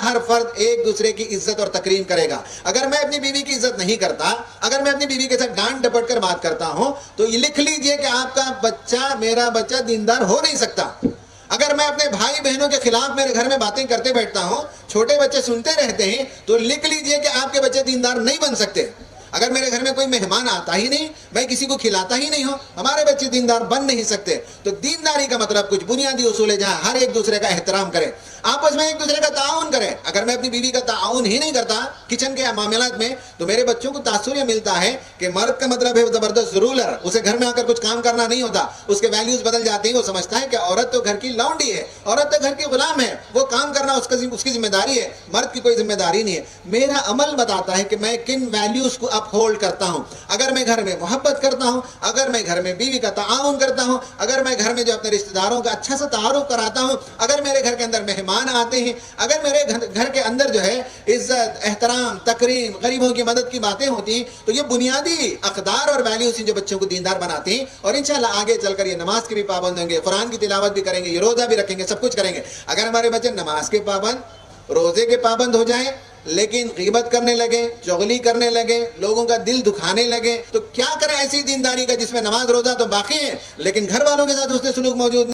ہر فرد ایک دوسرے کی عزت اور تکریم کرے گا. اگر میں اپنی بیوی کی عزت نہیں کرتا، اگر میں اپنی بیوی کے ساتھ ڈانٹ ڈپٹ کر بات کرتا ہوں، تو یہ لکھ لیجئے کہ آپ کا بچہ، میرا بچہ دیندار ہو نہیں سکتا. اگر میں اپنے بھائی بہنوں کے خلاف میرے گھر میں باتیں کرتے بیٹھتا ہوں، چھوٹے بچے سنتے رہتے ہیں، تو لکھ لیجئے کہ آپ کے بچے دیندار نہیں بن سکتے. اگر میرے گھر میں کوئی مہمان آتا ہی نہیں، میں کسی کو کھلاتا ہی نہیں ہوں، ہمارے بچے دیندار بن نہیں سکتے. تو دینداری کا مطلب کچھ بنیادی اصول ہے جہاں ہر ایک دوسرے کا احترام کرے، آپس میں ایک دوسرے کا تعاون کرے. اگر میں اپنی بیوی کا تعاون ہی نہیں کرتا کچن کے معاملات میں، تو میرے بچوں کو تاثر یہ ملتا ہے کہ مرد کا مطلب ہے زبردست رولر، اسے گھر میں آ کر کچھ کام کرنا نہیں ہوتا، اس کے ویلیوز بدل جاتے ہیں. وہ سمجھتا ہے کہ عورت تو گھر کی لونڈی ہے، عورت تو گھر کی غلام ہے، وہ کام کرنا اس کی ذمہ داری ہے، مرد کی کوئی ذمہ داری نہیں ہے. میرا عمل بتاتا ہے کہ میں کن ویلیوز کو اپ ہولڈ کرتا ہوں. اگر میں گھر میں محبت کرتا ہوں، اگر میں گھر میں بیوی کا تعاون کرتا ہوں، اگر میں گھر میں جو اپنے رشتہ داروں کا اچھا سا تعارف کراتا ہوں، اگر میرے گھر کے اندر مہمان آتے ہیں، اگر میرے گھر کے اندر جو ہے عزت، احترام، تکریم، غریبوں کی مدد کی باتیں ہوتی ہیں، تو یہ بنیادی اقدار اور ویلیوز ہیں جو بچوں کو دیندار بناتے ہیں. اور انشاءاللہ آگے چل کر یہ نماز کے بھی پابند ہوں گے، قرآن کی تلاوت بھی کریں گے، یہ روزہ بھی رکھیں گے، سب کچھ کریں گے. اگر ہمارے بچے نماز کے پابند، روزے کے پابند ہو جائیں، لیکن غیبت کرنے لگے، چغلی کرنے لگے، لوگوں کا دل دکھانے لگے، تو کیا کریں ایسی دینداری کا جس میں نماز روزہ تو باقی ہے لیکن گھر والوں کے ساتھ حسن سلوک موجود نہیں.